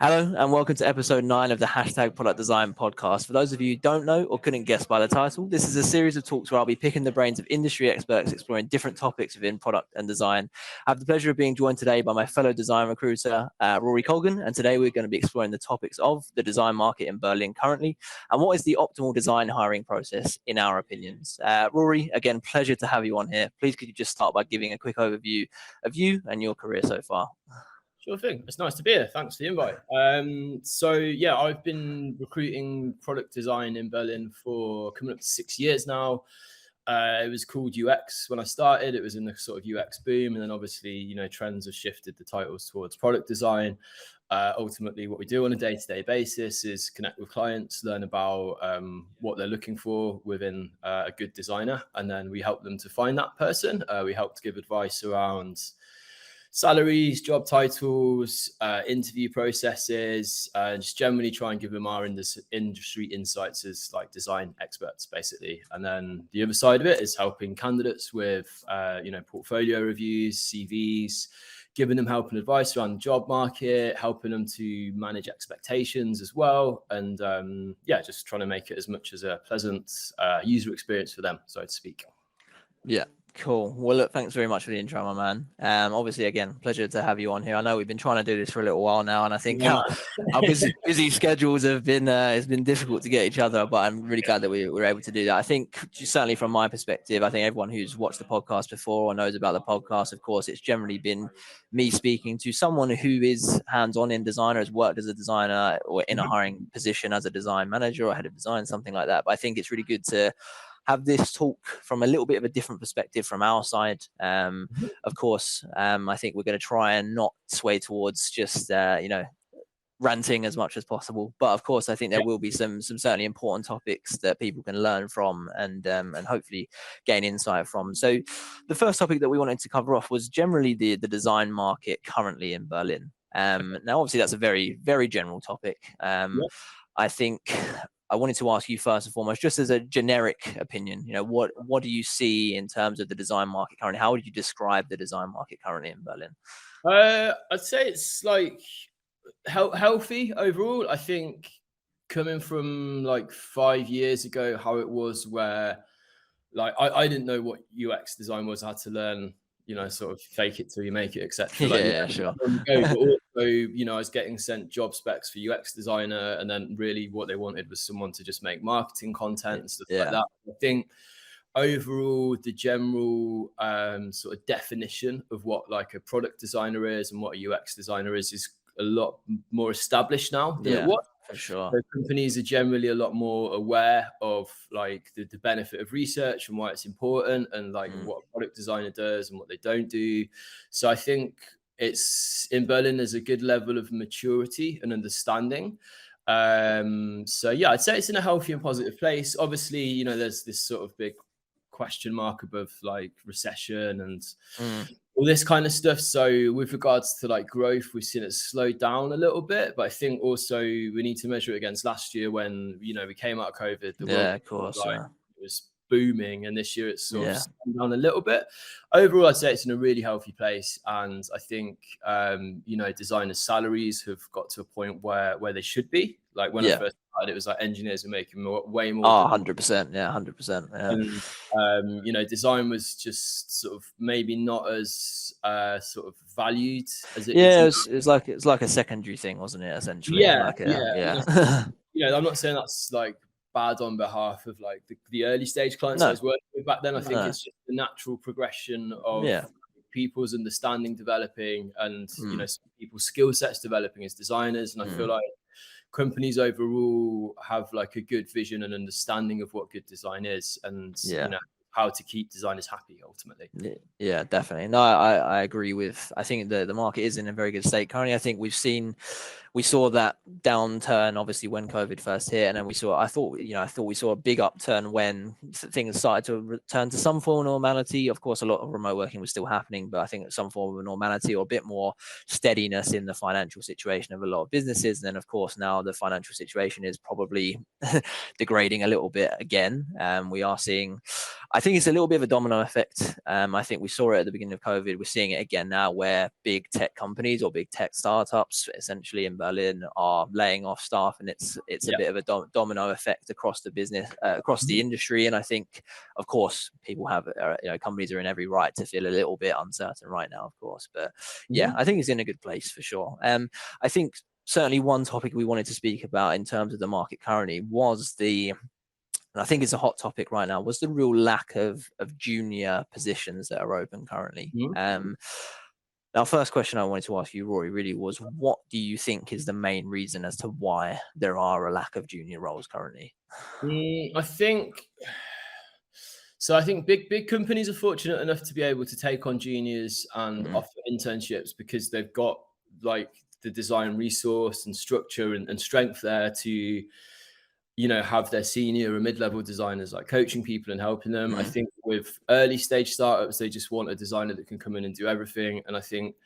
Hello and welcome to episode 9 of the Product Design podcast. For those of you who don't know or couldn't guess by the title, this is a series of talks where I'll be picking the brains of industry experts exploring different topics within product and design. I have the pleasure of being joined today by my fellow design recruiter, Rory Colgan, and today we're going to be exploring the topics of the design market in Berlin currently and what is the optimal design hiring process in our opinions. Rory, again, pleasure to have you on here. Please could you just start by giving a quick overview of you and your career so far? Sure thing. It's nice to be here. Thanks for the invite. I've been recruiting product design in Berlin for coming up to 6 years now. It was called UX when I started. It was in the sort of UX boom, and then obviously, trends have shifted the titles towards product design. Ultimately, what we do on a day-to-day basis is connect with clients, learn about what they're looking for within a good designer, and then we help them to find that person. We help to give advice around salaries, job titles, interview processes, and just generally try and give them our industry insights as like design experts, basically. And then the other side of it is helping candidates with, portfolio reviews, CVs, giving them help and advice around the job market, helping them to manage expectations as well. And just trying to make it as much as a pleasant user experience for them, so to speak. Yeah. Cool. Well, look, thanks very much for the intro, my man. Obviously, again, pleasure to have you on here. I know we've been trying to do this for a little while now, and I think our busy schedules have been it's been difficult to get each other, but I'm really glad that we were able to do that. I think, certainly from my perspective, I think everyone who's watched the podcast before or knows about the podcast, of course, it's generally been me speaking to someone who is hands-on in design or has worked as a designer or in a hiring position as a design manager or head of design, something like that. But I think it's really good to have this talk from a little bit of a different perspective from our side. Of course, I think we're going to try and not sway towards just, ranting as much as possible. But of course, I think there will be some certainly important topics that people can learn from and hopefully gain insight from. So the first topic that we wanted to cover off was generally the design market currently in Berlin. Now, obviously, that's a very, very general topic. I think I wanted to ask you first and foremost, just as a generic opinion, what do you see in terms of the design market currently? How would you describe the design market currently in Berlin? I'd say it's like healthy overall. I think coming from like 5 years ago, how it was where like I didn't know what UX design was. I had to learn, sort of fake it till you make it, etc. Sure. But also, I was getting sent job specs for UX designer, and then really what they wanted was someone to just make marketing content and stuff like that. I think overall, the general sort of definition of what like a product designer is and what a UX designer is a lot more established now than it was. For sure. So companies are generally a lot more aware of like the benefit of research and why it's important, and like what a product designer does and what they don't do. So I think it's in Berlin, there's a good level of maturity and understanding. I'd say it's in a healthy and positive place. Obviously, there's this sort of big question mark above like recession and all this kind of stuff. So with regards to like growth, we've seen it slow down a little bit, but I think also we need to measure it against last year when, we came out of COVID. It was booming, and this year it's sort of slowed down a little bit. Overall, I'd say it's in a really healthy place. And I think, designers' salaries have got to a point where they should be. Like when I first started, it was like engineers were making way more. 100%. Yeah, 100%. And, design was just sort of maybe not as sort of valued as it is. It's like a secondary thing, wasn't it? Essentially. Yeah. I'm not saying that's like bad on behalf of like the early stage clients I was working with back then. I think it's just the natural progression of people's understanding developing and people's skill sets developing as designers. And I feel like companies overall have like a good vision and understanding of what good design is, and how to keep designers happy ultimately. Yeah, definitely. No, I agree with. I think the market is in a very good state currently. I think we saw that downturn obviously when COVID first hit, and then I thought we saw a big upturn when things started to return to some form of normality. Of course, a lot of remote working was still happening, but I think some form of normality or a bit more steadiness in the financial situation of a lot of businesses. And then of course now the financial situation is probably degrading a little bit again. We are seeing, I think it's a little bit of a domino effect. I think we saw it at the beginning of COVID. We're seeing it again now where big tech companies or big tech startups essentially in Berlin are laying off staff, and it's a bit of a domino effect across the business, across the industry. And I think, of course, people have, companies are in every right to feel a little bit uncertain right now, of course. But yeah, I think it's in a good place for sure. I think certainly one topic we wanted to speak about in terms of the market currently was and I think it's a hot topic right now, was the real lack of junior positions that are open currently. Now, first question I wanted to ask you, Rory, really was, what do you think is the main reason as to why there are a lack of junior roles currently? I think big companies are fortunate enough to be able to take on juniors and offer internships because they've got like the design resource and structure and strength there to have their senior or mid-level designers like coaching people and helping them. I think with early stage startups, they just want a designer that can come in and do everything. And I think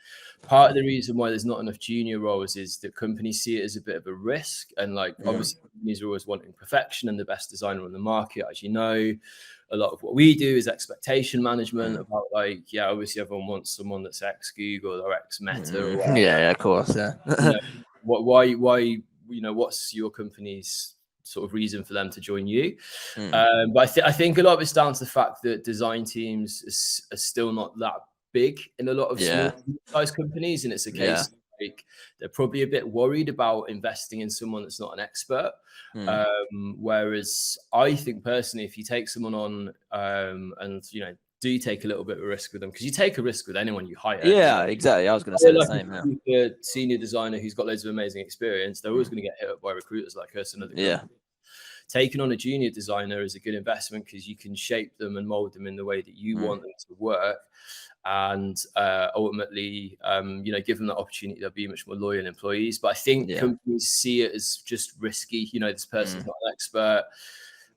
part of the reason why there's not enough junior roles is that companies see it as a bit of a risk. And like, obviously companies are always wanting perfection and the best designer on the market. As you know, a lot of what we do is expectation management about like, obviously everyone wants someone that's ex Google or ex Meta or whatever. Yeah, of course. Yeah. Why, what's your company's sort of reason for them to join you? But I think a lot of it's down to the fact that design teams are still not that big in a lot of small size companies, and it's a case like they're probably a bit worried about investing in someone that's not an expert. Whereas I think personally, if you take someone on and do take a little bit of a risk with them, because you take a risk with anyone you hire. Yeah, exactly. I was going to say the same. A senior designer who's got loads of amazing experience, they're always going to get hit up by recruiters like us and other companies. Taking on a junior designer is a good investment because you can shape them and mold them in the way that you want them to work, and ultimately, give them that opportunity. They'll be much more loyal employees. But I think companies see it as just risky. This person's not an expert.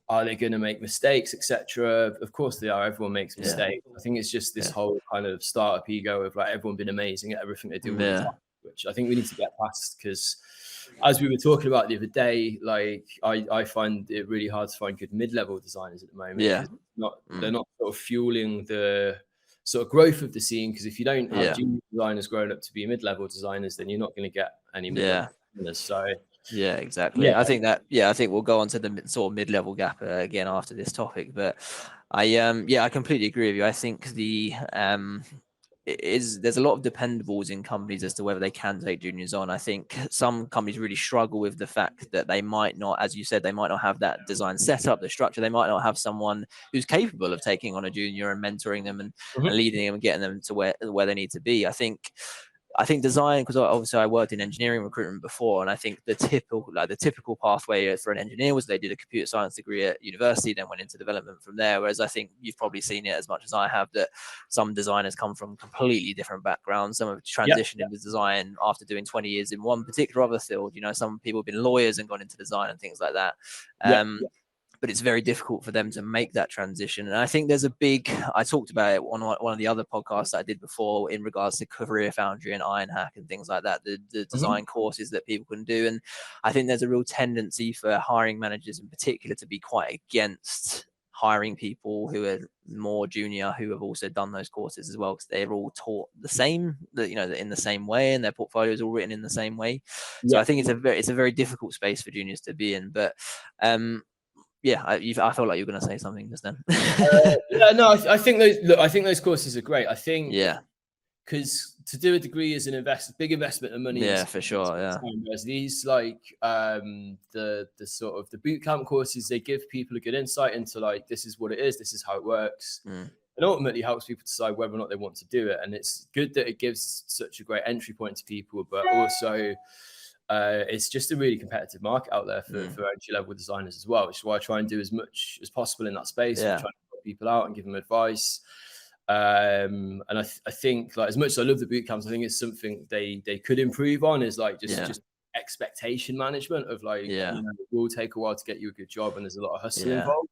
Are they going to make mistakes, etc.? Of course they are. Everyone makes mistakes. I think it's just this whole kind of startup ego of like everyone being amazing at everything they do all the time, which I think we need to get past, because as we were talking about the other day, like I find it really hard to find good mid-level designers at the moment. They're not sort of fueling the sort of growth of the scene, because if you don't have junior designers growing up to be mid-level designers, then you're not going to get any mid-level designers. So yeah, exactly. I think we'll go on to the sort of mid-level gap again after this topic, but I completely agree with you. I think there's a lot of dependables in companies as to whether they can take juniors on. I think some companies really struggle with the fact that they might not, as you said, they might not have that design setup, the structure. They might not have someone who's capable of taking on a junior and mentoring them and leading them and getting them to where they need to be. I think design, because obviously I worked in engineering recruitment before, and I think the typical pathway for an engineer was they did a computer science degree at university, then went into development from there. Whereas I think you've probably seen it as much as I have, that some designers come from completely different backgrounds. Some have transitioned into design after doing 20 years in one particular other field. Some people have been lawyers and gone into design and things like that. But it's very difficult for them to make that transition. And I think there's I talked about it on one of the other podcasts that I did before in regards to Career Foundry and Ironhack and things like that, the design courses that people can do. And I think there's a real tendency for hiring managers in particular to be quite against hiring people who are more junior, who have also done those courses as well, because they're all taught the same, in the same way, and their portfolio is all written in the same way. So I think it's a very difficult space for juniors to be in. But I felt like you were going to say something just then. I think those courses are great. I think because to do a degree is big investment of money. Yeah, for sure. Whereas these like the sort of the boot camp courses, they give people a good insight into like, this is what it is, this is how it works. And ultimately helps people decide whether or not they want to do it. And it's good that it gives such a great entry point to people, but also it's just a really competitive market out there for entry-level designers as well, which is why I try and do as much as possible in that space. Trying to help people out and give them advice. And I think, like, as much as I love the boot camps, I think it's something they could improve on, is like just expectation management of like, it will take a while to get you a good job and there's a lot of hustle involved.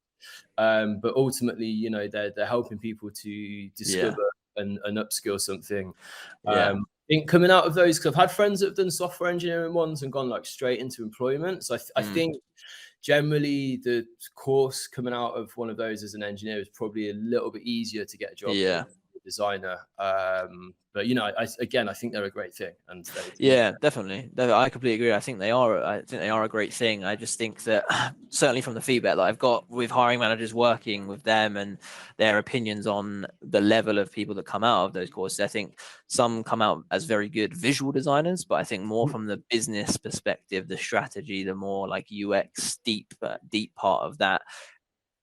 But ultimately, they're helping people to discover and upskill something. I think coming out of those, because I've had friends that have done software engineering ones and gone like straight into employment. So I think generally the course coming out of one of those as an engineer is probably a little bit easier to get a job designer. But I think they're a great thing, and yeah, definitely. I completely agree. I think they are. I think they are a great thing. I just think that certainly from the feedback that I've got with hiring managers working with them and their opinions on the level of people that come out of those courses, I think some come out as very good visual designers, but I think more from the business perspective, the strategy, the more like UX deep part of that,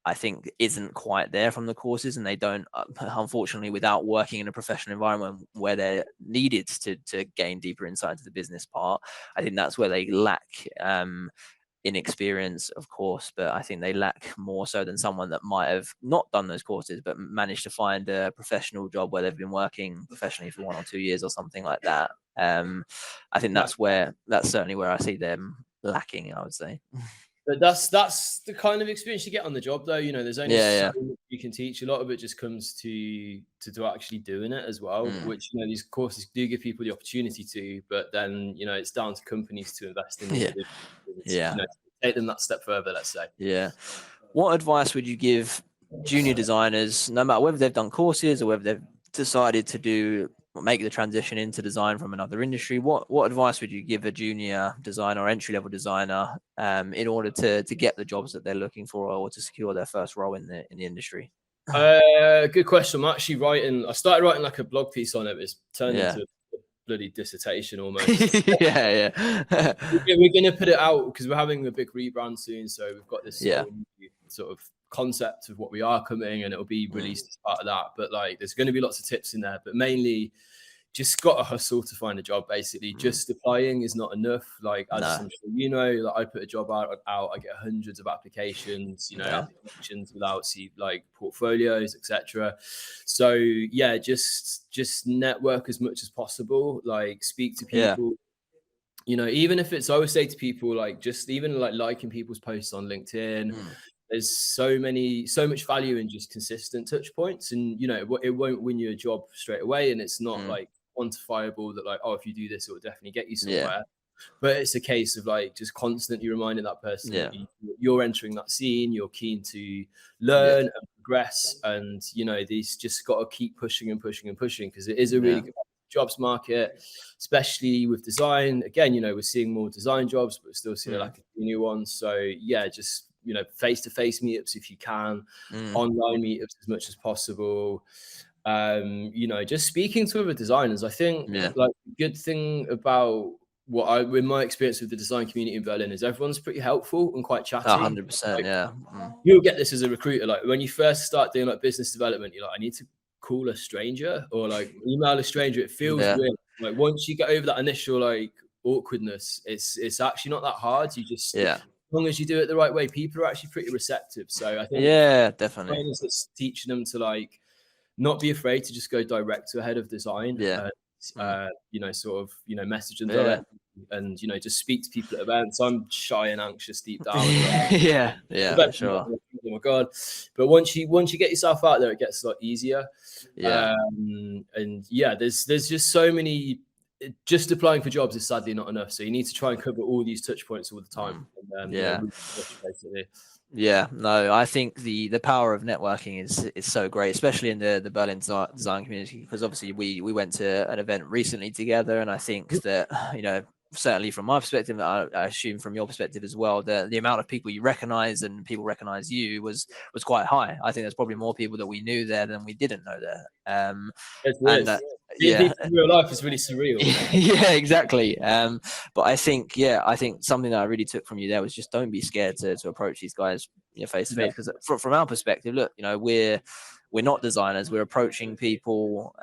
I think isn't quite there from the courses, and they don't, unfortunately, without working in a professional environment where they're needed to gain deeper insight into the business part. I think that's where they lack in experience, of course, but I think they lack more so than someone that might have not done those courses but managed to find a professional job where they've been working professionally for 1 or 2 years or something like that. I think that's certainly where I see them lacking, I would say. But that's the kind of experience you get on the job, though. There's only so much you can teach. A lot of it just comes to actually doing it as well, which these courses do give people the opportunity to. But then it's down to companies to invest in the individuals, take them that step further. Let's say. Yeah. What advice would you give junior designers, no matter whether they've done courses or whether they've decided to make the transition into design from another industry? What advice would you give a junior designer or entry level designer in order to get the jobs that they're looking for or to secure their first role in the industry? Good question. I started writing like a blog piece on it. It's turned into a bloody dissertation almost. yeah. We're going to put it out because we're having a big rebrand soon. So we've got this whole new sort of concept of what we are coming, and it'll be released as part of that. But like, there's going to be lots of tips in there, but mainly just got to hustle to find a job. Basically, just applying is not enough. Like, as I'm sure like, I put a job out, I get hundreds of applications, applications without like portfolios, etc. So yeah, just network as much as possible. Like, speak to people. Even if it's, I always say to people, like, just even like liking people's posts on LinkedIn. There's so much value in just consistent touch points, and it won't win you a job straight away, and it's not like quantifiable that like, oh, if you do this, it will definitely get you somewhere. But it's a case of like just constantly reminding that person that you're entering that scene, you're keen to learn and progress, and these just got to keep pushing and pushing and pushing, because it is a really good jobs market, especially with design. Again, we're seeing more design jobs, but we're still seeing like a new ones. So yeah, just face-to-face meetups if you can, online meetups as much as possible. Just speaking to other designers. I think like the good thing about with my experience with the design community in Berlin is everyone's pretty helpful and quite chatty. 100%, You'll get this as a recruiter. Like, when you first start doing like business development, you're like, I need to call a stranger or like email a stranger. It feels weird. Like, once you get over that initial like awkwardness, it's actually not that hard. You just as long as you do it the right way, people are actually pretty receptive. So I think definitely, it's teaching them to like not be afraid to just go direct to a head of design. Sort of message them directly, and just speak to people at events. I'm shy and anxious deep down. Sure. Oh my god! But once you get yourself out there, it gets a lot easier. There's just so many. Just applying for jobs is sadly not enough. So you need to try and cover all these touch points all the time. Basically. Yeah, no, I think the power of networking is so great, especially in the Berlin design community, because obviously we went to an event recently together, and I think that certainly from my perspective, I assume from your perspective as well, the amount of people you recognize and people recognize you was quite high. I think there's probably more people that we knew there than we didn't know there. People in real life is really surreal. Yeah, exactly. But I think something that I really took from you there was just don't be scared to approach these guys face to face, because from our perspective, look, we're not designers, we're approaching people,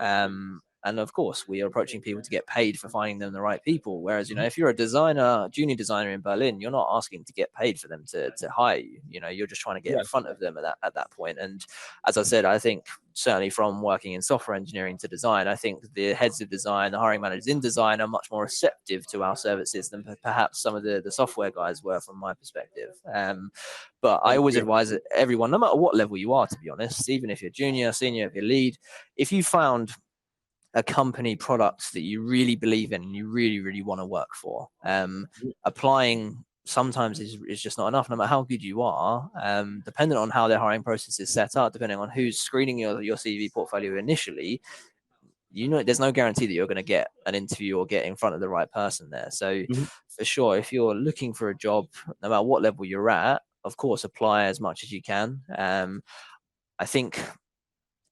and of course we are approaching people to get paid for finding them the right people, whereas if you're a junior designer in Berlin, you're not asking to get paid for them to hire you. You're just trying to get in front of them at that point. And as I said, I think certainly from working in software engineering to design, I think the heads of design, the hiring managers in design, are much more receptive to our services than perhaps some of the software guys were, from my perspective. But I always advise everyone, no matter what level you are, to be honest, even if you're junior, senior, if you're lead, if you found a company product that you really believe in and you really, really want to work for, applying sometimes is just not enough. No matter how good you are, depending on how their hiring process is set up, depending on who's screening your CV portfolio initially, there's no guarantee that you're going to get an interview or get in front of the right person there. So for sure, if you're looking for a job, no matter what level you're at, of course, apply as much as you can.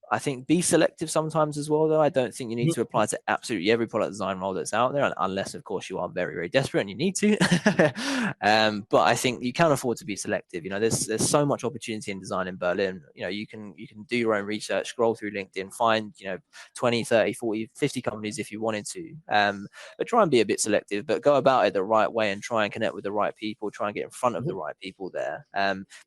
I think be selective sometimes as well, though. I don't think you need to apply to absolutely every product design role that's out there, unless, of course, you are very, very desperate and you need to. But I think you can afford to be selective. There's so much opportunity in design in Berlin. You can do your own research, scroll through LinkedIn, find 20, 30, 40, 50 companies if you wanted to. But try and be a bit selective, but go about it the right way and try and connect with the right people, try and get in front of the right people there.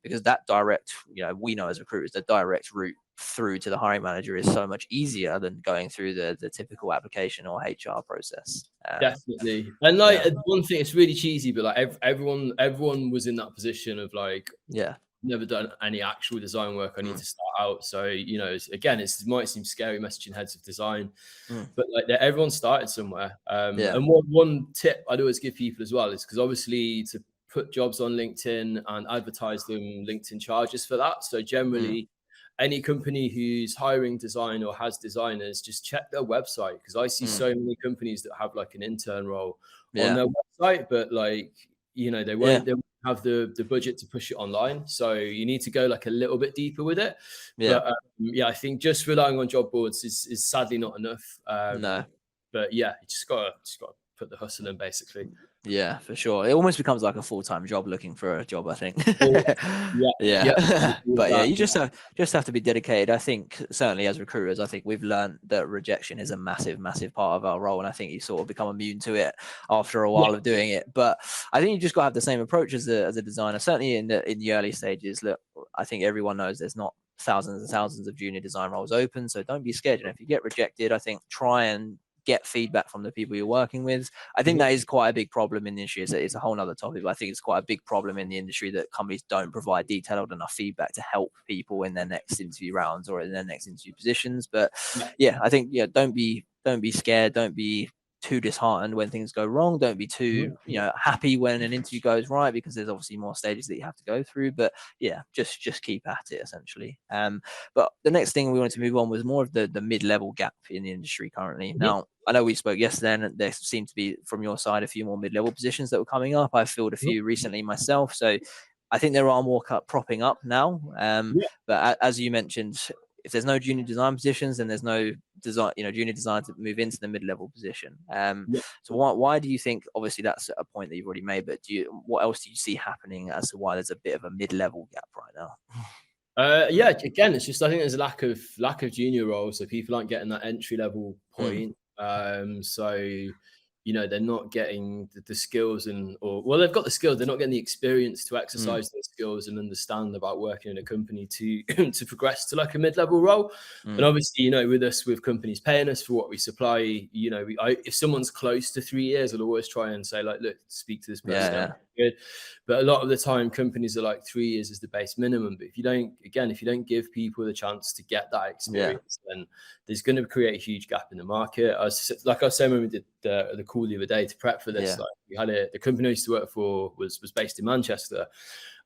Because that direct, we know as recruiters, the direct route through to the hiring manager is so much easier than going through the typical application or HR process. Definitely. And one thing, it's really cheesy, but like everyone was in that position of like, never done any actual design work. I need to start out. So, it might seem scary messaging heads of design, but like everyone started somewhere. And one tip I'd always give people as well is, because obviously to put jobs on LinkedIn and advertise them, LinkedIn charges for that. So generally, any company who's hiring design or has designers, just check their website, because I see so many companies that have like an intern role on their website, but like, they won't have the budget to push it online. So you need to go like a little bit deeper with it. But I think just relying on job boards is sadly not enough. No. But you just gotta put the hustle in, basically. Yeah, for sure. It almost becomes like a full-time job looking for a job, I think. But you just have to be dedicated. I think certainly as recruiters, I think we've learned that rejection is a massive, massive part of our role. And I think you sort of become immune to it after a while of doing it. But I think you just got to have the same approach as a designer, certainly in the early stages. Look, I think everyone knows there's not thousands and thousands of junior design roles open. So don't be scared. And if you get rejected, I think try and get feedback from the people you're working with. I think that is quite a big problem in the industry. It's a whole nother topic, but I think it's quite a big problem in the industry that companies don't provide detailed enough feedback to help people in their next interview rounds or in their next interview positions. But I think don't be scared. Don't be too disheartened when things go wrong. Don't be too happy when an interview goes right, because there's obviously more stages that you have to go through. But just keep at it, essentially. But the next thing we wanted to move on was more of the mid-level gap in the industry currently. Now, I know we spoke yesterday, and there seemed to be from your side a few more mid-level positions that were coming up. I filled a few recently myself, so I think there are more propping up now. But as you mentioned, if there's no junior design positions, then there's no design, junior design to move into the mid-level position. So why do you think? Obviously, that's a point that you've already made. But what else do you see happening as to why there's a bit of a mid-level gap right now? Again, it's just, I think there's a lack of junior roles, so people aren't getting that entry level point. So they're not getting the skills they've got the skills, they're not getting the experience to exercise those skills and understand about working in a company to to progress to like a mid-level role. And obviously, with companies paying us for what we supply, if someone's close to 3 years, I'll always try and say, like, look, speak to this person. Good. But a lot of the time companies are like 3 years is the base minimum. But if you don't give people the chance to get that experience, then there's going to create a huge gap in the market. I was saying when we did the call the other day to prep for this, like we had the company I used to work for was based in Manchester,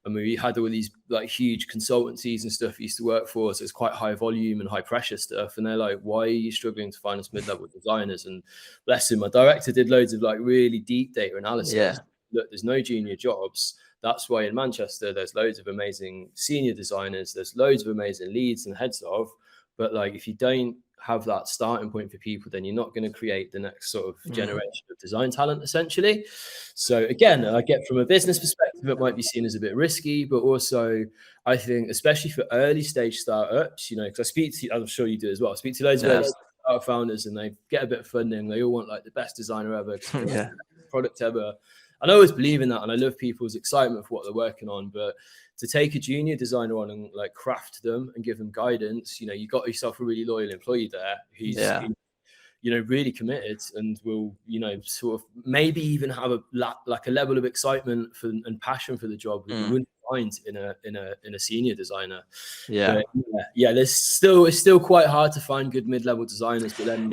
and we had all these like huge consultancies and stuff we used to work for, so it's quite high volume and high pressure stuff. And they're like, why are you struggling to find us mid-level designers? And bless him, my director did loads of like really deep data analysis. Look, there's no junior jobs. That's why in Manchester there's loads of amazing senior designers, there's loads of amazing leads and heads of, but like if you don't have that starting point for people, then you're not going to create the next sort of generation of design talent, essentially. So again, I get from a business perspective, it might be seen as a bit risky, but also I think, especially for early stage startups, because I speak to, I'm sure you do as well, I speak to loads of early startup founders, and they get a bit of funding. They all want like the best designer ever, product ever. And I always believe in that, and I love people's excitement for what they're working on. But to take a junior designer on and like craft them and give them guidance, you got yourself a really loyal employee there who's really committed and will sort of maybe even have a level of excitement and passion for the job that you wouldn't find in a senior designer. But, it's still quite hard to find good mid-level designers. But then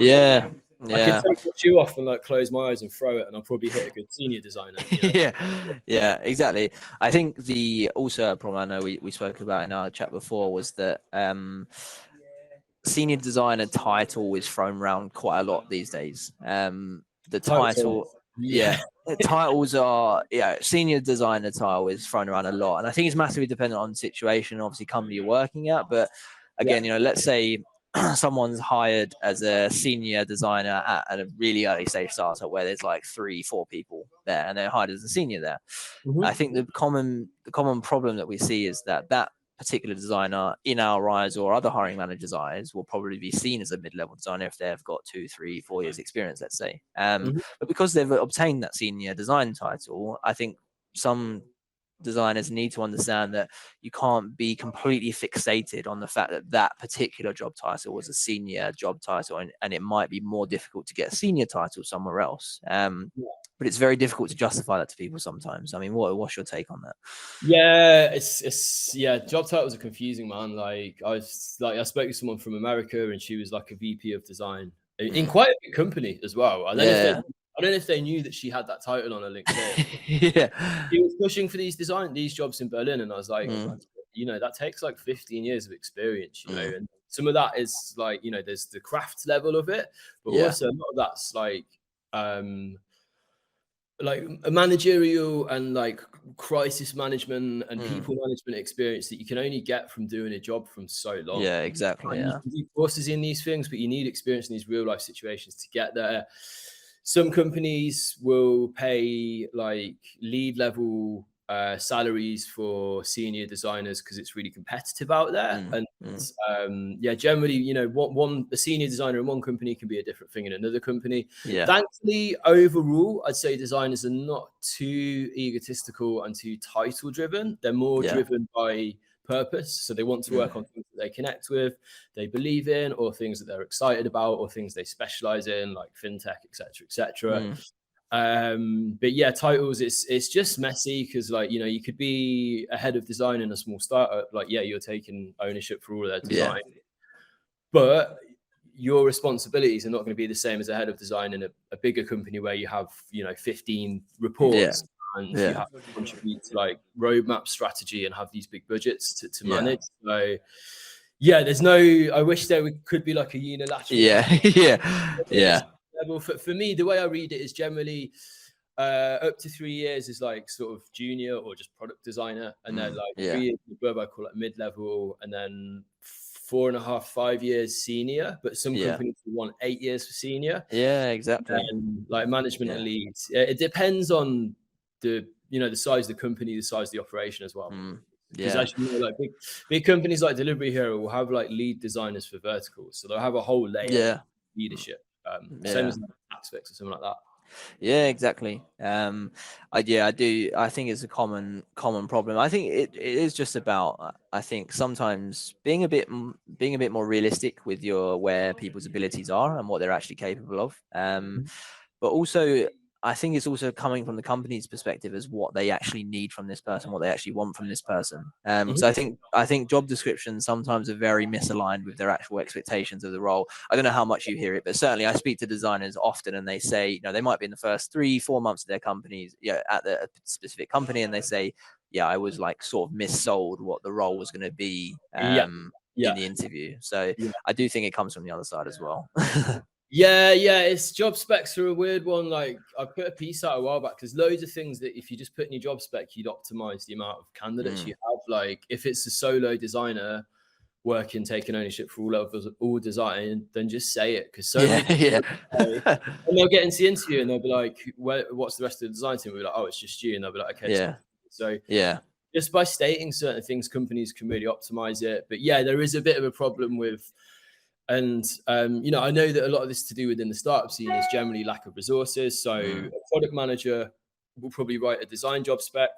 I could Yeah. take the shoe off and like close my eyes and throw it, and I'll probably hit a good senior designer. You know? Yeah, exactly. I think also a problem I know we spoke about in our chat before was that senior designer title is thrown around quite a lot these days. The title, Yeah. titles are, senior designer title is thrown around a lot, and I think it's massively dependent on the situation, obviously company you're working at. But again, let's say someone's hired as a senior designer at a really early stage startup where there's like 3-4 people there, and they're hired as a senior there. I think the common problem that we see is that particular designer in our eyes or other hiring managers' eyes will probably be seen as a mid-level designer if they've got 2, 3, 4 years experience, let's say. But because they've obtained that senior design title, I think some designers need to understand that you can't be completely fixated on the fact that that particular job title was a senior job title, and it might be more difficult to get a senior title somewhere else. But it's very difficult to justify that to people sometimes. I mean, what's your take on that? Yeah, it's job titles are confusing, man. Like I spoke to someone from America, and she was like a VP of design in quite a big company as well. I don't know if they knew that she had that title on her LinkedIn. Yeah. She was pushing for these jobs in Berlin, and I was like, that takes like 15 years of experience, and some of that is like, there's the craft level of it, but also a lot of that's like a managerial and like crisis management and people management experience that you can only get from doing a job from so long. Yeah, exactly. You can do courses in these things, but you need experience in these real life situations to get there. Some companies will pay like lead level salaries for senior designers because it's really competitive out there. And generally, a senior designer in one company can be a different thing in another company. Thankfully, overall, I'd say designers are not too egotistical and too title driven. They're more driven by purpose. So they want to work on things that they connect with, they believe in, or things that they're excited about, or things they specialize in, like fintech, etc. But yeah, titles, it's just messy because you could be a head of design in a small startup, you're taking ownership for all of their design, but your responsibilities are not going to be the same as a head of design in a bigger company where you have 15 reports and you have to contribute to like roadmap strategy and have these big budgets to manage. So there's I wish there could be like a unilateral level. For me, the way I read it is generally up to 3 years is like sort of junior or just product designer, and then like 3 years above I call it mid-level, and then 4.5, 5 years senior. But some companies want 8 years for senior. Exactly. And like management and leads, it depends on the size of the company, the size of the operation as well. Because as you know, like big companies like Delivery Hero will have like lead designers for verticals, so they'll have a whole layer of leadership. Same as aspects or something like that. Yeah, exactly. I do. I think it's a common problem. I think it is just about. I think sometimes being a bit more realistic with where people's abilities are and what they're actually capable of. But also, I think it's also coming from the company's perspective as what they actually need from this person, what they actually want from this person. So I think job descriptions sometimes are very misaligned with their actual expectations of the role. I don't know how much you hear it, but certainly I speak to designers often, and they say, they might be in the first 3-4 months of their companies, at the specific company, and they say, I was like sort of missold what the role was going to be in the interview. So I do think it comes from the other side as well. It's job specs are a weird one. Like I put a piece out a while back because loads of things that if you just put in your job spec, you'd optimize the amount of candidates you have. Like if it's a solo designer working, taking ownership for all levels, all design, then just say it, because many people and they'll get into the interview and they'll be like, what's the rest of the design team? We'll be like, oh, it's just you. And they'll be like, okay. So just by stating certain things, companies can really optimize it. But there is a bit of a problem with. And, I know that a lot of this to do within the startup scene is generally lack of resources. So a product manager will probably write a design job spec,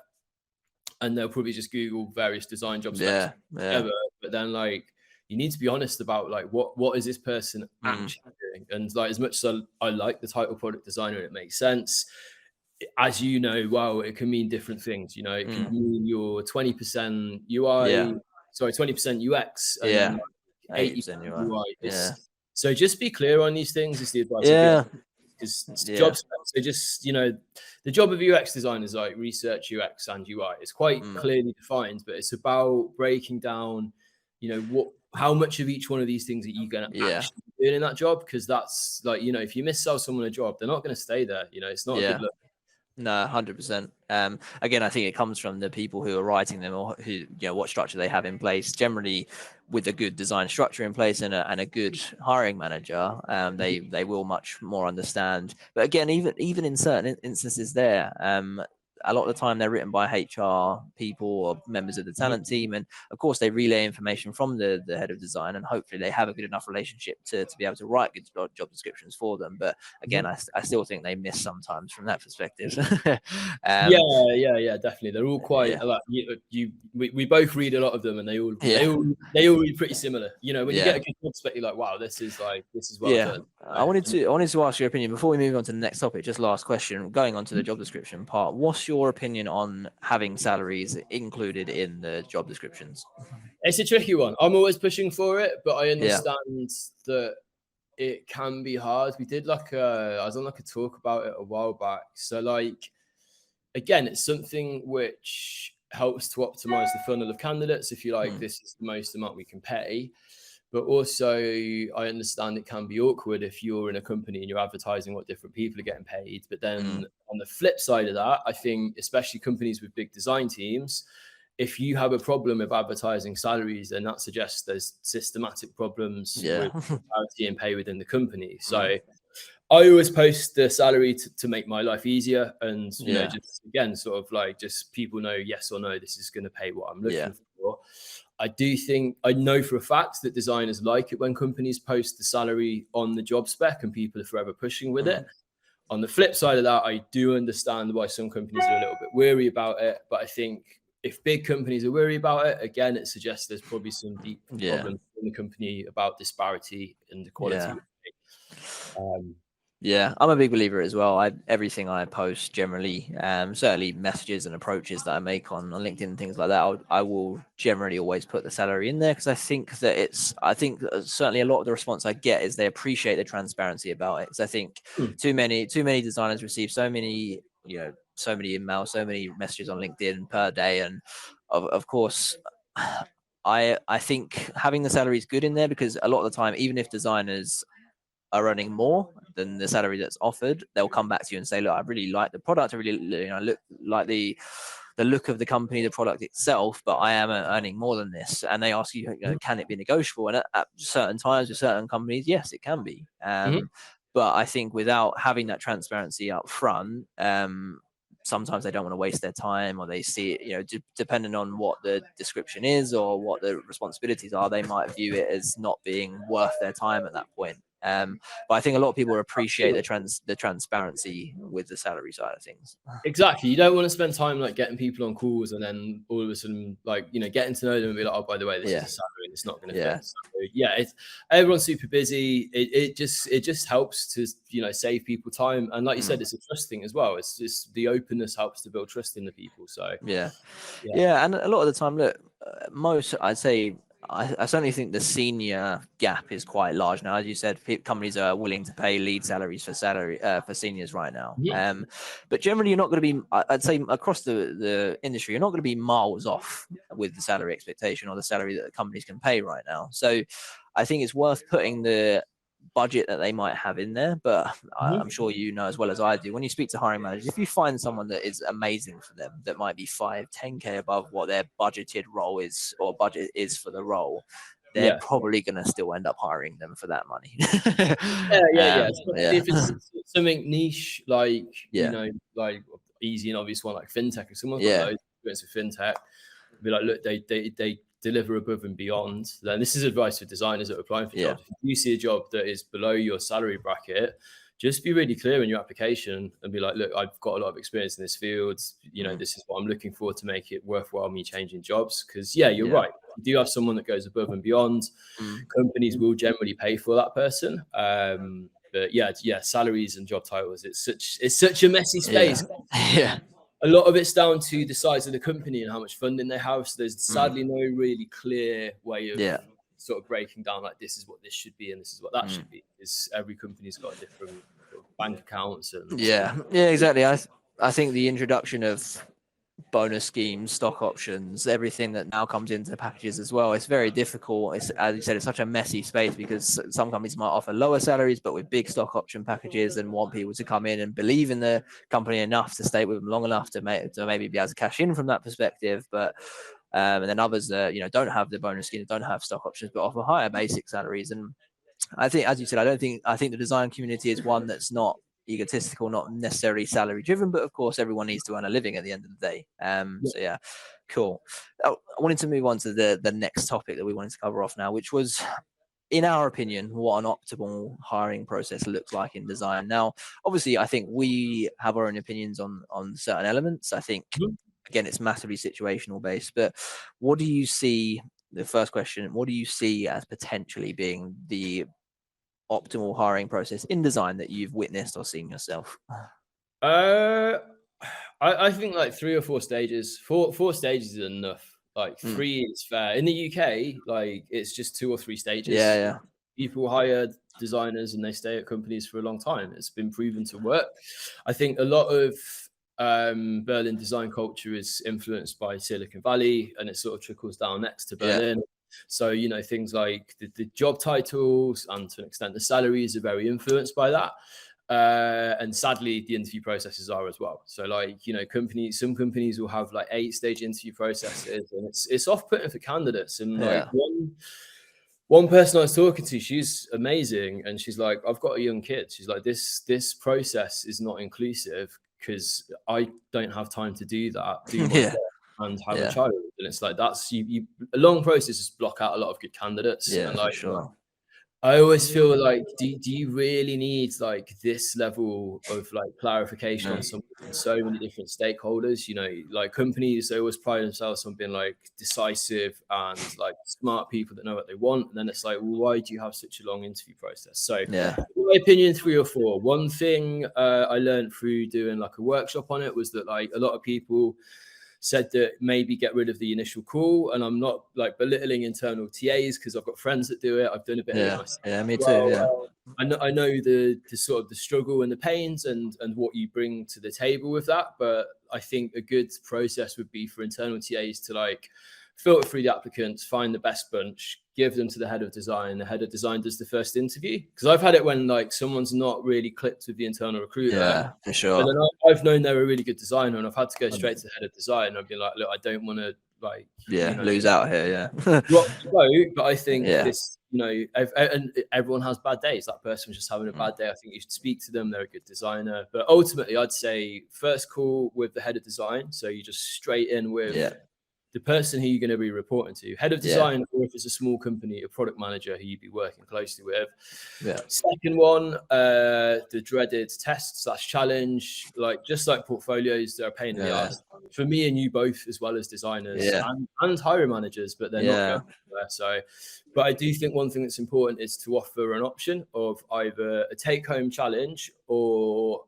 and they'll probably just Google various design job specs together. But then you need to be honest about what is this person actually doing? And as much as I like the title product designer, and it makes sense, as you know, it can mean different things. It can mean your 20% UI, 20% UX, and 80% UI. So just be clear on these things is the advice I Yeah. give. Because Yeah. job specs, so just, the job of UX design is like research UX and UI. It's quite clearly defined, but it's about breaking down, how much of each one of these things are you going to actually be doing in that job? Because that's like, if you missell someone a job, they're not going to stay there. It's not a good look. No, 100%. Again, I think it comes from the people who are writing them, or who, what structure they have in place. Generally, with a good design structure in place and a good hiring manager, they will much more understand. But again, even in certain instances, a lot of the time they're written by HR people or members of the talent team, and of course they relay information from the head of design, and hopefully they have a good enough relationship to be able to write good job descriptions for them. But again, I still think they miss sometimes from that perspective. Yeah, definitely. They're all quite like we both read a lot of them, and they all read pretty similar. When you get a good job spec, you're like, wow, this is well done. I wanted to ask your opinion before we move on to the next topic. Just last question, going on to the job description part. What's your opinion on having salaries included in the job descriptions? It's a tricky one. I'm always pushing for it, but I understand that it can be hard. We did I was on a talk about it a while back. So again, it's something which helps to optimize the funnel of candidates. If you like, this is the most amount we can pay. But also, I understand it can be awkward if you're in a company and you're advertising what different people are getting paid. But then on the flip side of that, I think, especially companies with big design teams, if you have a problem with advertising salaries, then that suggests there's systematic problems with parity and pay within the company. So I always post the salary to make my life easier. And, just again, sort of just people know yes or no, this is going to pay what I'm looking for. I do think, I know for a fact that designers like it when companies post the salary on the job spec and people are forever pushing with it. On the flip side of that, I do understand why some companies are a little bit wary about it. But I think if big companies are worried about it, again, it suggests there's probably some deep problems in the company about disparity and the quality. I'm a big believer as well. Everything I post generally, certainly messages and approaches that I make on LinkedIn and things like that, I will generally always put the salary in there, because I think that certainly a lot of the response I get is they appreciate the transparency about it. Because I think too many designers receive so many emails, so many messages on LinkedIn per day, and of course. I think having the salary is good in there, because a lot of the time, even if designers are earning more than the salary that's offered, they'll come back to you and say, look, I really like the product. I really like the look of the company, the product itself, but I am earning more than this. And they ask you, can it be negotiable? And at certain times with certain companies, yes, it can be. But I think without having that transparency up front, sometimes they don't want to waste their time, or they see it, depending on what the description is or what the responsibilities are, they might view it as not being worth their time at that point. But I think a lot of people appreciate the transparency with the salary side of things. Exactly. You don't want to spend time getting people on calls and then all of a sudden getting to know them and be like, oh, by the way, this is a salary and it's not going to fit. So, everyone's super busy. It just helps to save people time. And like you said, it's a trust thing as well. It's just the openness helps to build trust in the people. So and a lot of the time, look, I'd say I certainly think the senior gap is quite large now. As you said, companies are willing to pay lead salaries for seniors right now. But generally, you're not going to be, I'd say across the industry, you're not going to be miles off with the salary expectation or the salary that companies can pay right now. So I think it's worth putting the budget that they might have in there. But I'm sure as well as I do, when you speak to hiring managers, if you find someone that is amazing for them, that might be 5-10K above what their budgeted role is or budget is for the role, they're probably going to still end up hiring them for that money. If it's something niche, like easy and obvious one, like fintech, if someone's got loads of experience with fintech, be like, look, they deliver above and beyond. Then this is advice for designers that are applying for jobs. If you see a job that is below your salary bracket, just be really clear in your application and be like, look, I've got a lot of experience in this field. This is what I'm looking for to make it worthwhile me changing jobs. Because you're right. If you do have someone that goes above and beyond, companies will generally pay for that person. But salaries and job titles, it's such a messy space. A lot of it's down to the size of the company and how much funding they have. So there's sadly no really clear way of sort of breaking down like this is what this should be and this is what that should be, because every company's got different sort of bank accounts and yeah, exactly. I think the introduction of bonus schemes, stock options, everything that now comes into the packages as well. It's very difficult. It's, as you said, it's such a messy space because some companies might offer lower salaries, but with big stock option packages and want people to come in and believe in the company enough to stay with them long enough to maybe be able to cash in from that perspective. But and then others that don't have the bonus scheme, don't have stock options, but offer higher basic salaries. And I think, as you said, I think the design community is one that's not egotistical, not necessarily salary driven, but of course everyone needs to earn a living at the end of the day. So yeah, cool. I wanted to move on to the next topic that we wanted to cover off now, which was, in our opinion, what an optimal hiring process looks like in design. Now, obviously, I think we have our own opinions on certain elements. I think again, it's massively situational based, but what do you see? The first question: what do you see as potentially being the optimal hiring process in design that you've witnessed or seen yourself? I think like 3 or 4 stages. Four stages is enough. Like 3 is fair. In the UK, like it's just 2 or 3 stages. Yeah. People hire designers and they stay at companies for a long time. It's been proven to work. I think a lot of Berlin design culture is influenced by Silicon Valley, and it sort of trickles down next to Berlin. So, things like the job titles and to an extent the salaries are very influenced by that. And sadly, the interview processes are as well. So like, some companies will have like 8-stage interview processes, and it's off-putting for candidates. And like one person I was talking to, she's amazing. And she's like, I've got a young kid. She's like, this process is not inclusive because I don't have time to do that. And have a child, and it's like that's you a long process is block out a lot of good candidates. And like, I always feel like, do you really need like this level of like clarification on so many different stakeholders? Like companies, they always pride themselves on being like decisive and like smart people that know what they want. And then it's like, well, why do you have such a long interview process? So in my opinion, 3 or 4. One thing I learned through doing like a workshop on it was that like a lot of people said that maybe get rid of the initial call. And I'm not like belittling internal TAs because I've got friends that do it. I've done a bit of it myself. Yeah, me too. I know the sort of the struggle and the pains and what you bring to the table with that. But I think a good process would be for internal TAs to like filter through the applicants, find the best bunch, give them to the head of design. The head of design does the first interview. Because I've had it when like someone's not really clicked with the internal recruiter. Yeah, for sure. And then I've known they're a really good designer, and I've had to go straight to the head of design. And I've been like, look, I don't want to like lose out here. But I think this, and everyone has bad days. That person was just having a bad day. I think you should speak to them. They're a good designer. But ultimately, I'd say first call with the head of design. So you just straight in with the person who you're going to be reporting to, head of design, or if it's a small company, a product manager who you'd be working closely with. Second one, the dreaded test/challenge, like just like portfolios, they're a pain in the ass for me and you both, as well as designers and hiring managers, but they're not going anywhere. So, but I do think one thing that's important is to offer an option of either a take-home challenge or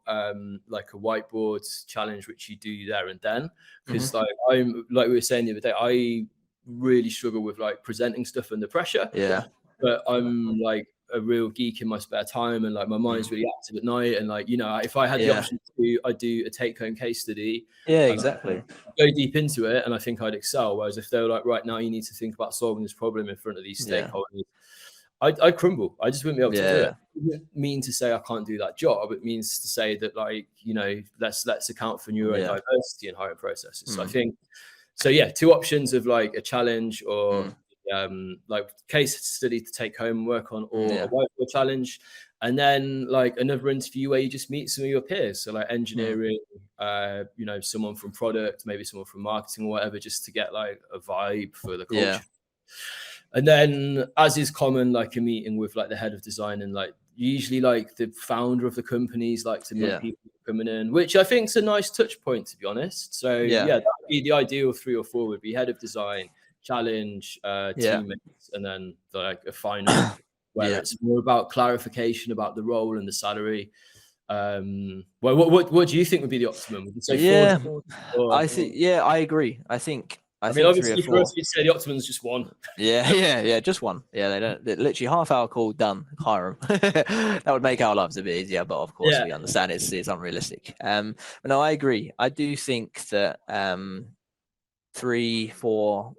like a whiteboard challenge, which you do there and then. Because like we were saying the other day, I really struggle with like presenting stuff under pressure. But I'm like a real geek in my spare time, and like my mind's really active at night. And like, if I had the option to, I'd do a take-home case study. Exactly. Go deep into it, and I think I'd excel. Whereas if they were like, right now, you need to think about solving this problem in front of these stakeholders, I'd crumble. I just wouldn't be able to do it. It doesn't mean to say I can't do that job. It means to say that, like, let's account for neurodiversity in hiring processes. So I think, 2 options of like a challenge or like case study to take home and work on, or a whiteboard challenge, and then like another interview where you just meet some of your peers. So like engineering, someone from product, maybe someone from marketing or whatever, just to get like a vibe for the culture. And then, as is common, like a meeting with like the head of design, and like usually like the founder of the companies like to meet people coming in, which I think is a nice touch point, to be honest. So that would be the ideal 3 or 4 would be head of design, challenge, teammates, and then like a final where it's more about clarification about the role and the salary. What do you think would be the optimum? Would you say 4? I think I agree. I think I mean, think 3 or obviously for 4. us, you'd say the Optimum's just one. Yeah, just one. Yeah, they're literally half-hour call, done. Hire them. That would make our lives a bit easier, but of course we understand it's unrealistic. But no, I agree. I do think that 3, 4.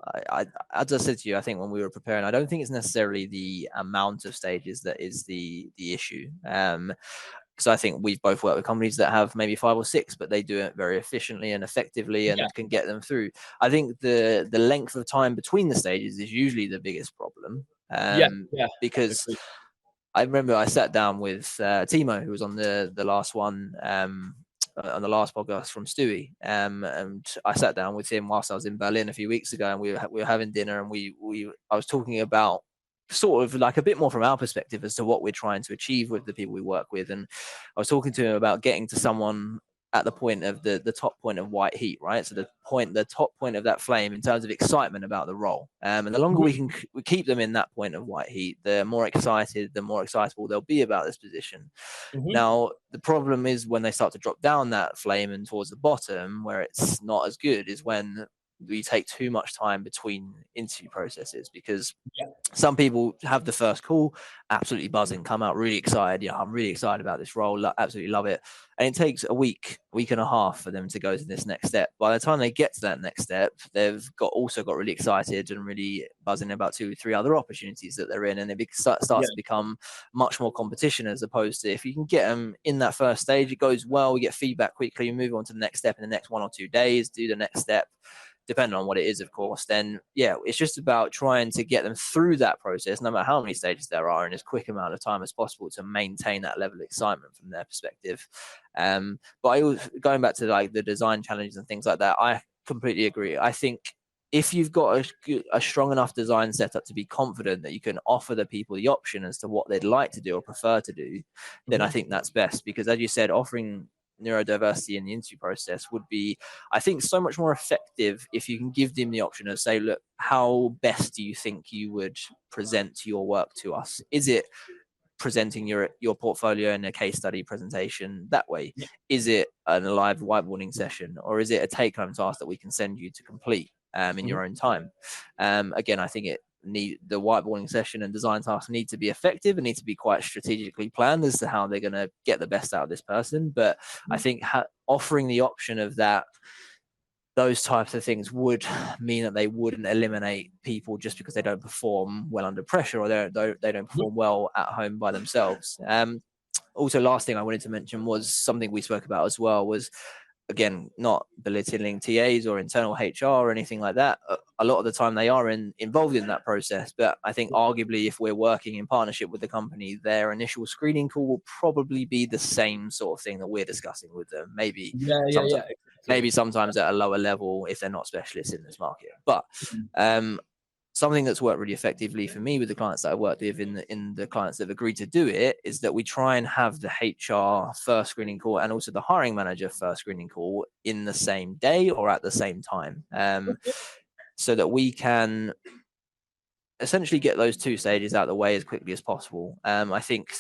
As I said to you, I think when we were preparing, I don't think it's necessarily the amount of stages that is the issue. Because I think we've both worked with companies that have maybe 5 or 6, but they do it very efficiently and effectively and can get them through. I think the length of time between the stages is usually the biggest problem. Because Agreed. I remember I sat down with Timo, who was on the last one, on the last podcast from Stewie, and I sat down with him whilst I was in Berlin a few weeks ago, and we were having dinner, and I was talking about sort of like a bit more from our perspective as to what we're trying to achieve with the people we work with, and I was talking to him about getting to someone at the point of the top point of white heat, right? So the top point of that flame in terms of excitement about the role. And the longer we keep them in that point of white heat, the more excited, the more excitable they'll be about this position. Now, the problem is when they start to drop down that flame and towards the bottom where it's not as good is when we take too much time between interview processes, because some people have the first call, absolutely buzzing, come out really excited. Yeah, I'm really excited about this role, absolutely love it. And it takes a week and a half for them to go to this next step. By the time they get to that next step, they've also got really excited and really buzzing about 2 or 3 other opportunities that they're in, and it starts to become much more competition, as opposed to if you can get them in that first stage, it goes well, we get feedback quickly, we move on to the next step in the next 1 or 2 days, do the next step, depending on what it is, of course. Then it's just about trying to get them through that process, no matter how many stages there are, in as quick amount of time as possible to maintain that level of excitement from their perspective. But going back to like the design challenges and things like that, I completely agree. I think if you've got a strong enough design setup to be confident that you can offer the people the option as to what they'd like to do or prefer to do, then I think that's best. Because as you said, offering neurodiversity in the interview process would be, I think, so much more effective if you can give them the option of say, look, how best do you think you would present your work to us? Is it presenting your portfolio in a case study presentation that way? Is it a live whiteboarding session, or is it a take-home task that we can send you to complete in your own time? Again, I think the whiteboarding session and design tasks need to be effective and need to be quite strategically planned as to how they're going to get the best out of this person. But I think offering the option of those types of things would mean that they wouldn't eliminate people just because they don't perform well under pressure, or they don't perform well at home by themselves. Also, last thing I wanted to mention was something we spoke about as well, was, again, not belittling TAs or internal HR or anything like that. A lot of the time they are involved in that process, but I think arguably if we're working in partnership with the company, their initial screening call will probably be the same sort of thing that we're discussing with them. Maybe sometimes at a lower level if they're not specialists in this market. But something that's worked really effectively for me with the clients that I worked with in the clients that have agreed to do it is that we try and have the HR first screening call and also the hiring manager first screening call in the same day or at the same time, so that we can essentially get those 2 stages out of the way as quickly as possible. I think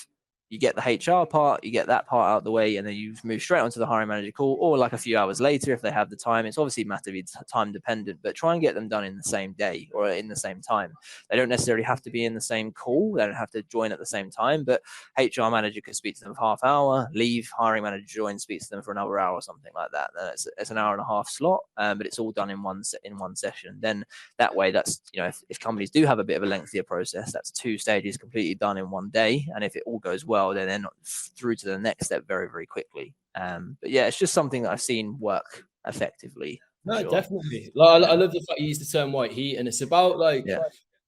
you get the HR part, you get that part out of the way, and then you move straight onto the hiring manager call, or like a few hours later if they have the time. It's obviously massively time dependent, but try and get them done in the same day or in the same time. They don't necessarily have to be in the same call. They don't have to join at the same time, but HR manager could speak to them for half hour, leave, hiring manager join, speaks to them for another hour or something like that. It's an hour and a half slot, but it's all done in one session. Then that way, that's, if companies do have a bit of a lengthier process, that's 2 stages completely done in one day. And if it all goes well, then they're not through to the next step very, very quickly. But yeah, it's just something that I've seen work effectively. No, definitely. I love the fact you use the term white heat, and it's about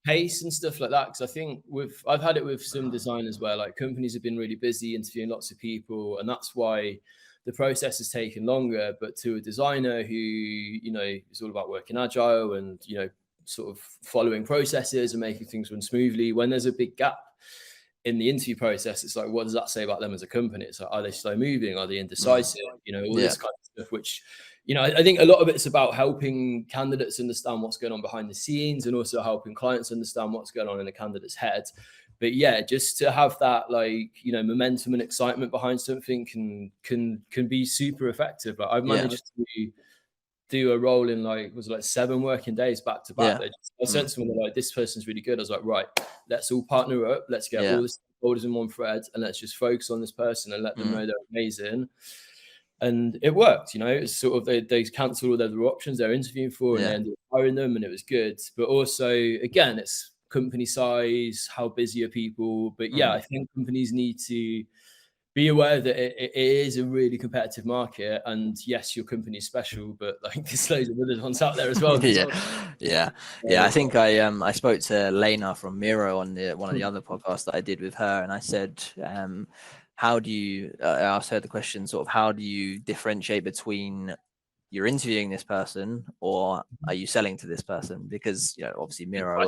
pace and stuff like that. Because I think I've had it with some designers where like companies have been really busy interviewing lots of people, and that's why the process has taken longer. But to a designer who is all about working agile and sort of following processes and making things run smoothly, when there's a big gap in the interview process, it's like, what does that say about them as a company? It's like, are they slow moving? Are they indecisive? All this kind of stuff, which, I think a lot of it's about helping candidates understand what's going on behind the scenes and also helping clients understand what's going on in a candidate's head. But yeah, just to have that momentum and excitement behind something can be super effective. Like I've managed to do a role in like, was it like 7 working days back to back. Yeah. I sent someone like, this person's really good. I was like, right, let's all partner up. Let's get all the stakeholders in one thread and let's just focus on this person and let them know they're amazing. And it worked, you know. It's sort of they cancelled all their other options they're interviewing for, and they ended up hiring them, and it was good. But also, again, it's company size, how busy are people. But yeah, I think companies need to be aware that it is a really competitive market, and yes, your company is special, but like there's loads of other ones out there as well. Yeah. I think I spoke to Lena from Miro on one of the other podcasts that I did with her, and I said, how do you? I asked her the question, sort of, how do you differentiate between you're interviewing this person or are you selling to this person? Because, you know, obviously Miro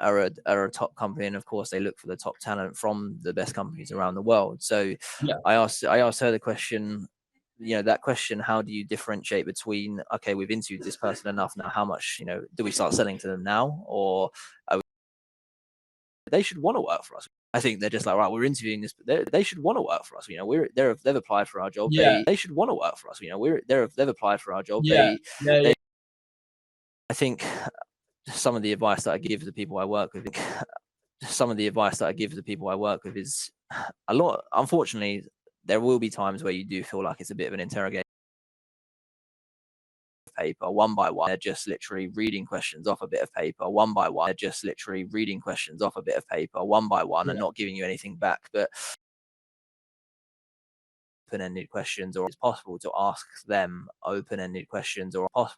are a top company, and of course they look for the top talent from the best companies around the world. So I asked her the question, you know, that question, how do you differentiate between, okay, we've interviewed this person enough now, how much, you know, do we start selling to them now, or they should want to work for us? I think they're just like, right, we're interviewing this, but they should want to work for us. You know, they've applied for our job. They should want to work for us. You know, they've applied for our job. I think some of the advice that I give the people I work with, is a lot. Unfortunately, there will be times where you do feel like it's a bit of an interrogation paper one by one. They're just literally reading questions off a bit of paper one by one. And not giving you anything back. But open-ended questions, or it's possible to ask them open-ended questions, or ask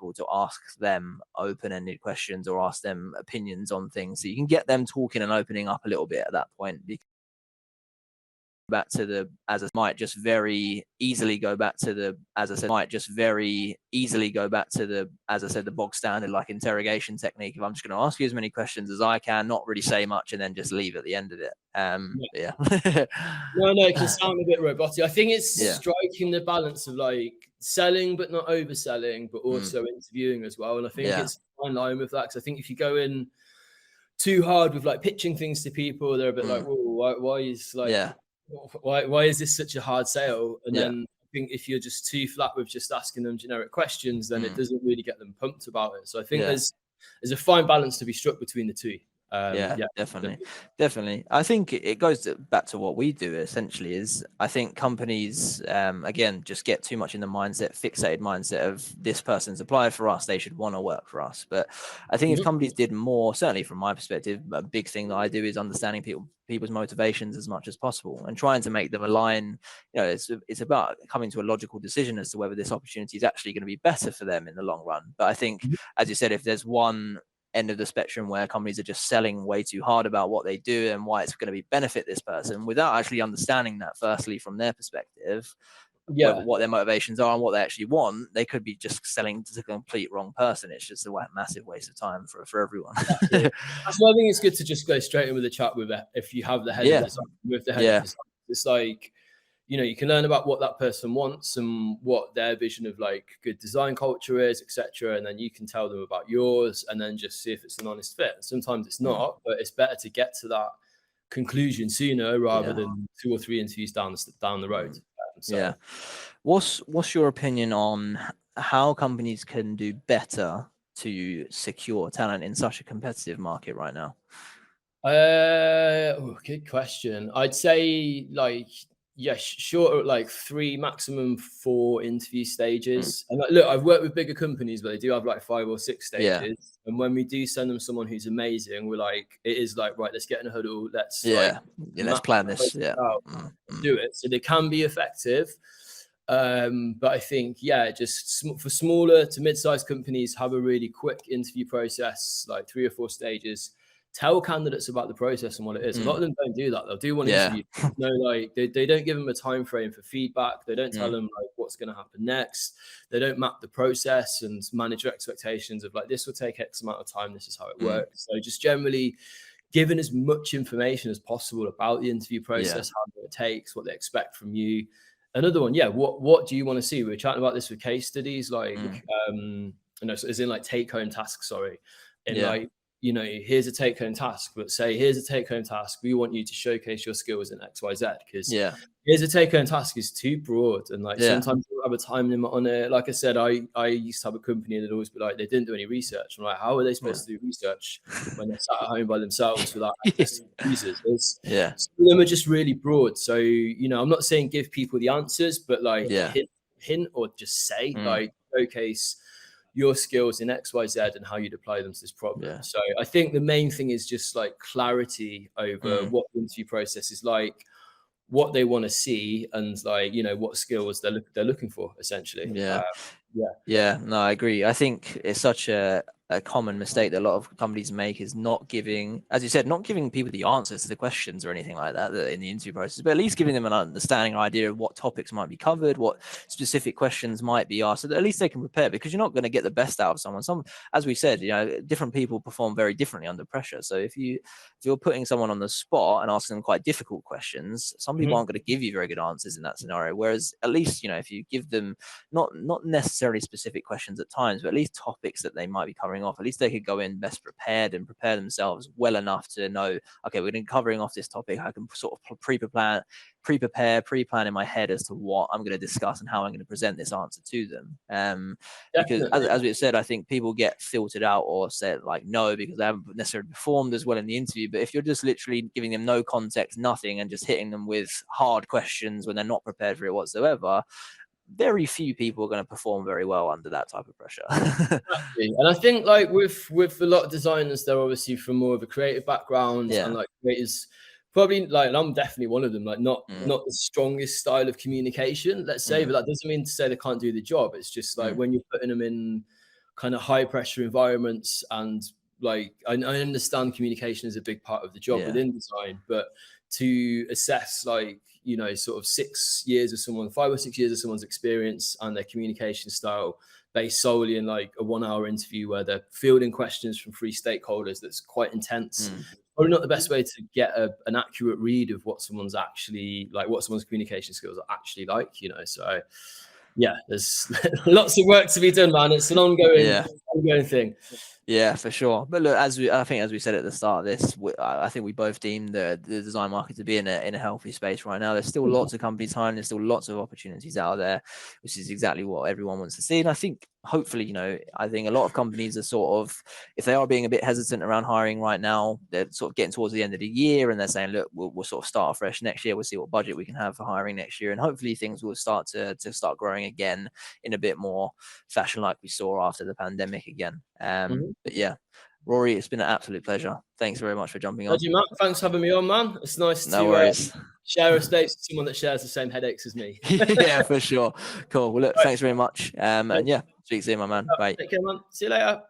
them opinions on things, so you can get them talking and opening up a little bit at that point. Back to the, as I might just very easily go back to the, as I said, the bog standard like interrogation technique. If I'm just going to ask you as many questions as I can, not really say much, and then just leave at the end of it. No, it can sound a bit robotic. I think it's striking the balance of like selling but not overselling, but also interviewing as well. And I think it's a fine line with that, because I think if you go in too hard with like pitching things to people, they're a bit like, whoa, why is like why is this such a hard sale? And then I think if you're just too flat with just asking them generic questions, then it doesn't really get them pumped about it. So I think there's a fine balance to be struck between the two. Definitely. I think it goes back to what we do essentially. Is I think companies again just get too much in the fixated mindset of this person's applied for us, they should want to work for us. But I think if companies did more, certainly from my perspective, a big thing that I do is understanding people's motivations as much as possible and trying to make them align. You know, it's about coming to a logical decision as to whether this opportunity is actually going to be better for them in the long run. But I think, as you said, if there's one end of the spectrum where companies are just selling way too hard about what they do and why it's going to be benefit this person, without actually understanding that firstly from their perspective, what their motivations are and what they actually want, they could be just selling to the complete wrong person. It's just a massive waste of time for everyone. That's why I think it's good to just go straight in with a chat with it. If you have the head of design, with the head of design, it's like, you know, you can learn about what that person wants and what their vision of like good design culture is, etc. And then you can tell them about yours and then just see if it's an honest fit. Sometimes it's not, but it's better to get to that conclusion sooner rather than 2 or 3 interviews down the road. What's your opinion on how companies can do better to secure talent in such a competitive market right now? Good question. I'd say like, short, like 3, maximum 4 interview stages. And like, look, I've worked with bigger companies where they do have like 5 or 6 stages. And when we do send them someone who's amazing, we're like, it is like, right, let's get in a huddle. Let's let's plan this. Do it. So they can be effective. But I think, just for smaller to mid-sized companies, have a really quick interview process, like 3 or 4 stages. Tell candidates about the process and what it is. A lot of them don't do that. They'll do one interview. No, like they don't give them a time frame for feedback. They don't tell them like what's going to happen next. They don't map the process and manage your expectations of like, this will take X amount of time. This is how it works. So just generally giving as much information as possible about the interview process, how long it takes, what they expect from you. Another one, what do you want to see? We were chatting about this with case studies, like, as in like take home tasks, like you know, here's a take-home task, but say, here's a take-home task. We want you to showcase your skills in X, Y, Z. Because here's a take-home task is too broad, and like sometimes you have a time limit on it. Like I said, I used to have a company that'd always be like, they didn't do any research. I'm like, how are they supposed to do research when they're sat at home by themselves without access to users? Some of them are just really broad. So, you know, I'm not saying give people the answers, but like hint or just say like showcase your skills in X, Y, Z and how you'd apply them to this problem. So I think the main thing is just like clarity over what the interview process is like, what they want to see, and like, you know, what skills they're looking for essentially. No, I agree. I think it's such a common mistake that a lot of companies make is not giving, as you said, not giving people the answers to the questions or anything like that in the interview process, but at least giving them an understanding, an idea of what topics might be covered, what specific questions might be asked, so that at least they can prepare, because you're not going to get the best out of someone. As we said, you know, different people perform very differently under pressure. So if you're putting someone on the spot and asking them quite difficult questions, some people aren't going to give you very good answers in that scenario. Whereas at least, you know, if you give them not necessarily specific questions at times, but at least topics that they might be covering off, at least they could go in best prepared and prepare themselves well enough to know, okay, we're going to be covering off this topic. I can sort of pre-plan in my head as to what I'm going to discuss and how I'm going to present this answer to them. Because as we said, I think people get filtered out or said like no, because they haven't necessarily performed as well in the interview. But if you're just literally giving them no context, nothing, and just hitting them with hard questions when they're not prepared for it whatsoever, very few people are going to perform very well under that type of pressure. And I think like with a lot of designers, they're obviously from more of a creative background, and like creators probably, like, and I'm definitely one of them, like not the strongest style of communication, let's say, but that doesn't mean to say they can't do the job. It's just like when you're putting them in kind of high pressure environments, and like I understand communication is a big part of the job within design, but to assess like, you know, sort of 6 years of someone, 5 or 6 years of someone's experience and their communication style based solely in like a 1 hour interview where they're fielding questions from 3 stakeholders, that's quite intense. Probably not the best way to get an accurate read of what someone's actually like, what someone's communication skills are actually like, you know. So yeah, there's lots of work to be done, man. It's an ongoing thing. Yeah, for sure. But look, as we said at the start of this, I think we both deem the design market to be in a healthy space right now. There's still lots of companies hiring. There's still lots of opportunities out there, which is exactly what everyone wants to see. And I think hopefully, you know, I think a lot of companies are sort of, if they are being a bit hesitant around hiring right now, they're sort of getting towards the end of the year and they're saying, look, we'll sort of start afresh next year. We'll see what budget we can have for hiring next year. And hopefully things will start to start growing again in a bit more fashion like we saw after the pandemic again. But yeah, Rory, it's been an absolute pleasure. Thanks very much for jumping on. Matt. Thanks for having me on, man. It's nice to share a space with someone that shares the same headaches as me. Yeah, for sure. Cool. Well, look, thanks very much. And yeah, speak soon, my man. Bye. Take care, man. See you later.